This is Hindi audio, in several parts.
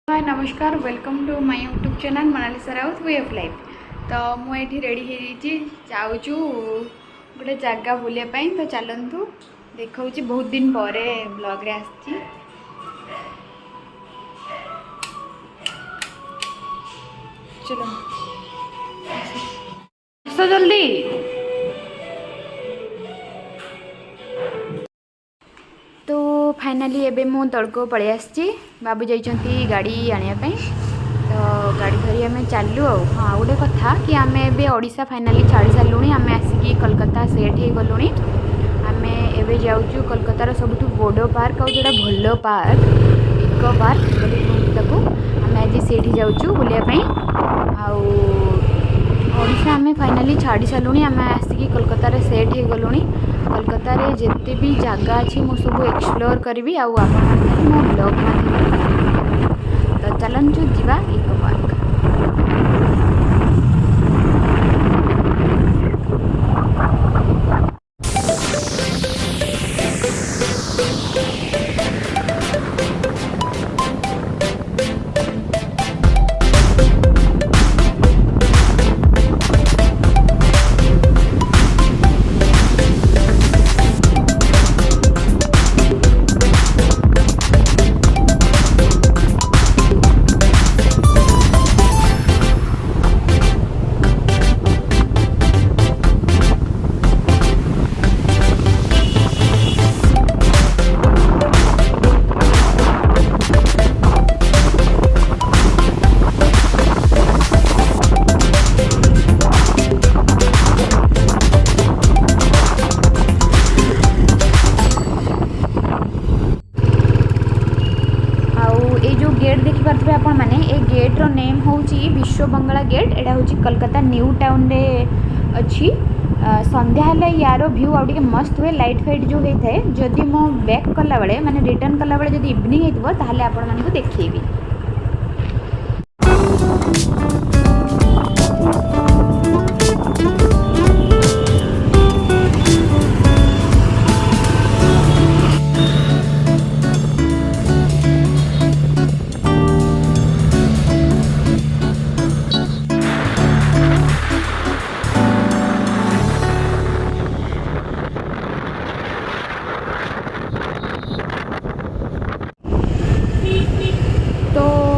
हाय नमस्कार welcome to my YouTube channel Monalisa Raut way of life. तो मुझे रेडी जाऊँ गोटे जगह बुलापाई तो चलतु देखा बहुत दिन पर ब्लॉग रे आसी। चलो आस जल्दी। तो फाइनाली एबे मु तड़को पड़े आसी। बाबू जाइछंती गाड़ी आने तो गाड़ी धरी आम चलु। हाँ गोटे कथा कि आम एशा फाइनाली छाड़ी सारूँ। आम आसिकी कोलकाता सेट हो गलु। आम एबे जाऊँ कोलकातार सबुठ बड़ पार्क और जोड़ा भल पार्क इको पार्क बोली कहते आम आज से जाऊँ बुलापाई। ओडिशा आम फाइनाली छाड़ी सारूँ। आम आसिकी कोलकातार सेट हो गलु। कोलकाता जिते भी जगह अच्छी मु सब एक्सप्लोर करी मो ब्लॉग माध्यम। तो चलतु जीवा इको पार्क। गेट देखिपे आपण मैंने ए गेट रो नेम हूँ विश्व बंगला गेट। एटा हूँ कोलकाता न्यू टाउन रे अच्छी। संध्या हेल्ले यार भ्यू आगे मस्त हुए। लाइट फाइट जो होता है जदि मो बैक कला बेले माने रिटर्न कला बेले जदि इवनिंग होता ताहले आपण मानकु देखैबी।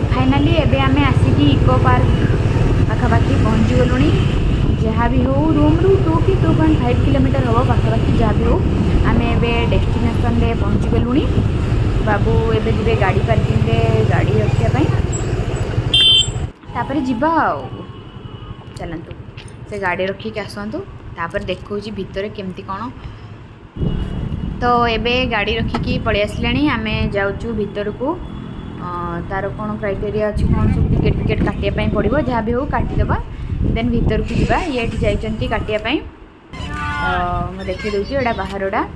फाइनाली एबे आमे आसिकी इको पार्क पाखापाखि पहुँची गलुणी। जहाँ भी हो रूम रू 2 कि 2.5 किलोमीटर हम पाखापाखि जहाँ भी हो आम ए डेस्टिनेशन रे पहुँची गलुणी। बाबू एबे जीवे गाड़ी पार्किंग रे गाड़ी रखापी तापर जीवा। चलतु से गाड़ी रखिक आसतु तापर देखो भितर केमती कौन। तो एबे गाड़ी रखिकी पलि आसले आम जाऊँ भितर को। तार कौन क्राइटेरिया अच्छी कौन सब टिकेट फिकेट काटापी पड़ो जहाँ भी हो काटिदेबा देन भीतर को जावा। ये जाइए काटापी मुझे देखी दूसरी एटा बाहरटा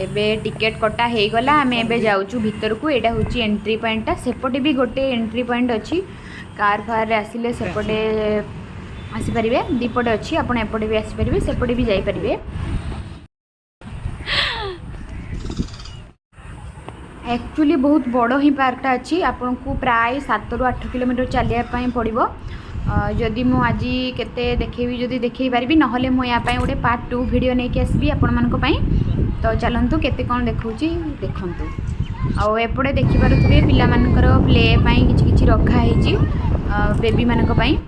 एबे टिकेट कटा हो गला। आम एबे जाऊँ भीतर को। यहाँ हूँ एंट्री पॉइंटा सेपटे भी गोटे एंट्री पॉइंट अच्छी। कार फार आसिले सेपटे आसीपारे दीपटे अच्छी आपड़ एपटे भी आसीपारे सेपटे भी जापारे। एक्चुअली बहुत बड़ ही पार्कटा अच्छी। आपन को प्राय 7 ରୁ 8 किलोमीटर चलिया पड़ो। जदि मु आज केते देखेबी जदि देखई पारबी नहले मु या पई गोटे पार्ट 2 वीडियो नहीं आसबी आपण मानको पई। तो चलंतु केते कोन देखौची देखंतु। आ एपटे देखि पारुथबे पिला मानकर प्ले पई किछि किछि रखा हेची बेबी मानको पई।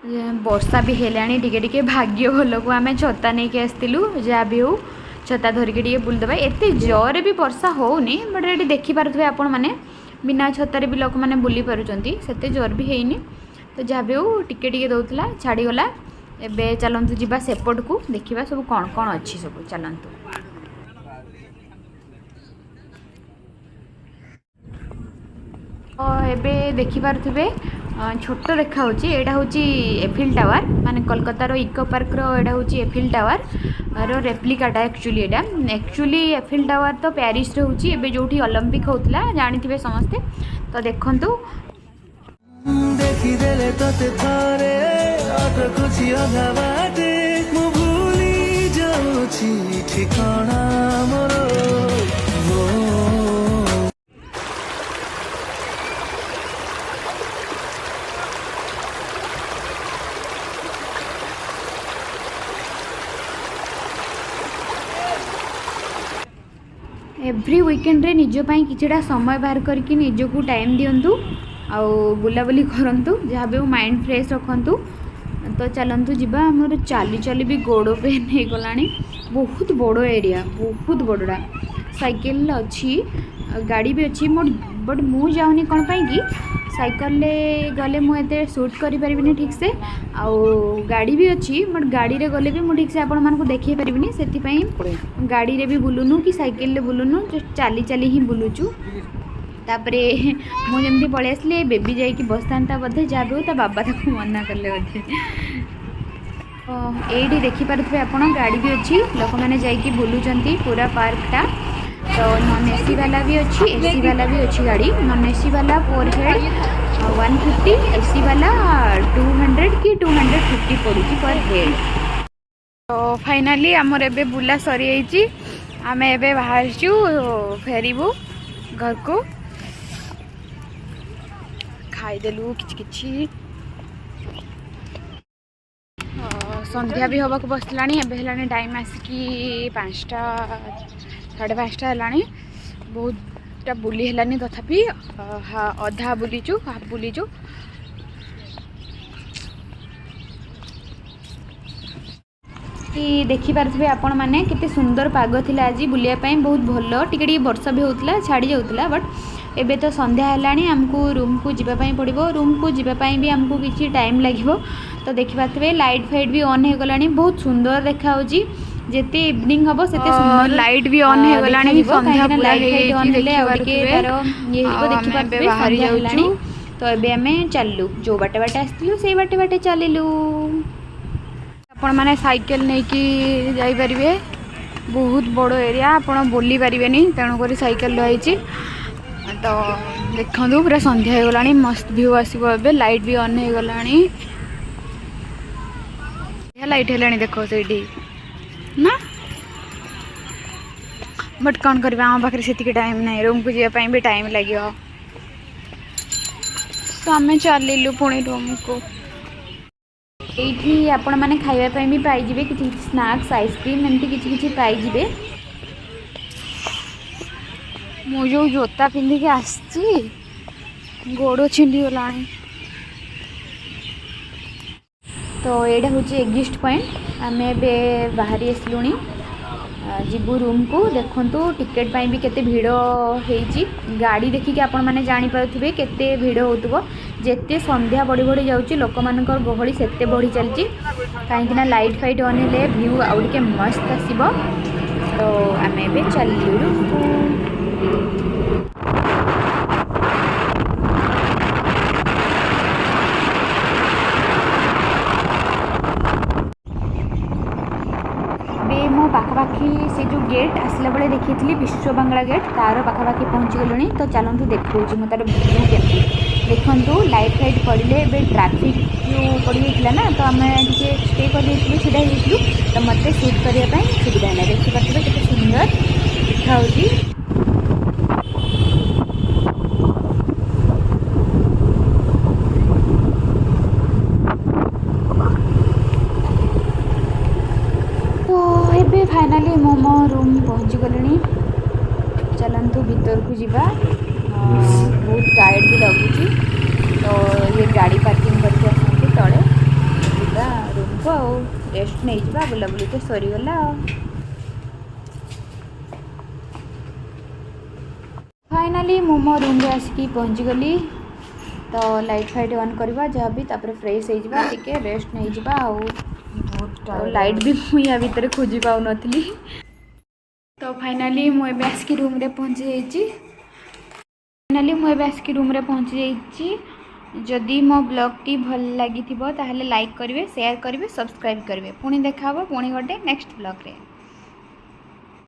ବର୍ଷା ବି ହେଲାଣି ଟିକେ ଟିକେ ଭାଗ୍ୟ ଭଲକୁ ଆମେ ଛତା ନେଇକି ଆସିଥିଲୁ ଯାହା ବି ହଉ ଛତା ଧରିକି ଟିକେ ବୁଲିଦେବା ଏତେ ଜୋରରେ ବି ବର୍ଷା ହେଉନି ବଟ୍ ଏଠି ଦେଖିପାରୁଥିବେ ଆପଣମାନେ ବିନା ଛତାରେ ବି ଲୋକମାନେ ବୁଲି ପାରୁଛନ୍ତି ସେତେ ଜୋର ବି ହେଇନି ତ ଯାହା ବି ହଉ ଟିକେ ଟିକେ ଦେଉଥିଲା ଛାଡ଼ିଗଲା ଏବେ ଚାଲନ୍ତୁ ଯିବା ସେପଟକୁ ଦେଖିବା ସବୁ କ'ଣ କ'ଣ ଅଛି ସବୁ ଚାଲନ୍ତୁ ଏବେ ଦେଖିପାରୁଥିବେ छोट देखा एटा हूँ एफिल टावर माने कोलकातार इको पार्कर एटा हूँ एफिल टावर रो रेप्लिकाटा एक्चुअली एटा एक्चुअली एफिल टावर तो पेरिस रे होची एबे जोठी ओलंपिक होतला जानिथिबे समस्ते तो देखंतु देखि देले तते थारे अटकुची अधाबाटे मु भूली जाउची ठिकाना मोरो एव्री वीकेंड रे निज पाई किछटा समय बाहर करके निजको टाइम दियंतु आउ बुलाबुली करंतु जहाँ भी माइंड फ्रेश रखंतु तो चलंतु जिबा हमर चाली चाली भी गोड़ पेन हो गलानी बहुत बड़ एरिया बहुत बड़टा साइकिल अच्छी गाड़ी भी अच्छी मोर बट मु जाऊनी कौन पाई कि साइकिल गले मुझे सुट करें ठीक से आउ गाड़ी भी अच्छी बट गाड़ी रे गले भी मुझे ठीक से आपण मानक देखे पारिनी से गाड़ी रे भी बुलूनु कि साइकिल रे बुलूनु चाली चाली ही बुलूचु तापरे मुझे पलि आसली बेबी जाइकी बसता बोधे जहाँ भी ता बाबा ताको मना कले बोधे ये देखिपे आप गाड़ी भी अच्छी लोक मैंने जाइकी बुलूचंती पूरा पार्कटा तो नॉन एसी वाला भी अच्छी एसी वाला भी अच्छी गाड़ी नॉन एसी वाला 4 हेड 150 एसी वाला 200 कि 250 पड़ुची पर हेड तो फाइनली आमर एबे बुला सरी आम एबे बाहर फेरबू घर को खाईदेलु कि संध्या भी हवा को बसला टाइम आसिकी 5टा 5:30 है बहुत बुली है तथापि अधा बुलीचु हाफ बुलीचु देखिपे आपण मैंने केते सुंदर पाग थिला आज बुलिया बहुत भल टिके वर्षा भी होता छाड़ी जाऊला बट एबे तो संध्या है आमको रूम को जीवाई पड़ो रूम को जीवाई भी आमको किसी टाइम लगे तो देखिपे लाइट फाइट भी ऑन हो गला बहुत सुंदर देखा जेते इवनिंग हम से लाइट भी ऑन हो गला लाइट ऑन देखिए तो एबे आम चलू जो बाटे बाटे आसलु से बाटे बाटे चलू आपण मैंने साइकिल नहीं कि जाइपारे बहुत बड़ एरिया आपण बुली पारे तेणुक साइकिल रही तो देखो पूरा संध्या हो गला मस्त व्यू आसो ए लाइट भी ऑन हो गला लाइट है देखो से ना बट कौन करवा आम पाखे से टाइम ना रूम को जावाई भी टाइम लगे तो आम चलू पुणी रूम को ये आपण मैंने खाइबा भी पाइबे कि स्नैक्स आइसक्रीम एमती किसी पाइबे मु जो जोता पिंधिकी आसची गोड़ छिंडी गला तो यहाँ हूँ एग्जिस्ट पॉइंट आम बाहरी आसलुणी जीवु रूम को देखु टिकेट पाई भी केते भिड़ होती गाड़ी देखिए आपण मैंने जानीपे केते भिड़ हो जेते संध्या बढ़ी बढ़ी जाऊँगी लोक मान गहली से बढ़ी चलती कहीं लाइट फाइट ऑन हेले व्यू आउ टे मस्त आसो तो आम ए चलू रूम को मो पाखापाखि से जो गेट आसला बेले देखी विश्व बांग्ला गेट तार पाखापाखि पहुँची गलुणी तो चलतु देखा मैं तार व्यू केमती देखु लाइट फाइट पड़े ए ट्राफिक जो पड़ ना तो आम टे स्टे कर सीधा तो मत सुट करने सुविधा है देखिए केते सुंदर देखा फाइनाली मो रूम पहुँची गली चलतु भीतर को जीवा बहुत टायर्ड भी लगुच तो ये गाड़ी पार्किंग करके आसती तले रूम को आउ रेस्ट नहीं जा बुलाबुली तो सरीगला। फाइनाली मो मो रूम रे आसिकी पहुँची गली। तो लाइट फाइट ऑन करवा जहाँ भी तापर फ्रेश हो टिके रेस्ट नहीं जा। तो लाइट भी मुझे भितर खोजी पाऊ नथली। तो फाइनाली मुझे आसिक रूम रे पहुँची जाइए। जदि मो ब्लॉग टी भल लगी ताहले लाइक करेंगे, शेयर करेंगे, सब्सक्राइब करेंगे। पुणी देखा पुणी गोटे नेक्स्ट ब्लॉग रे।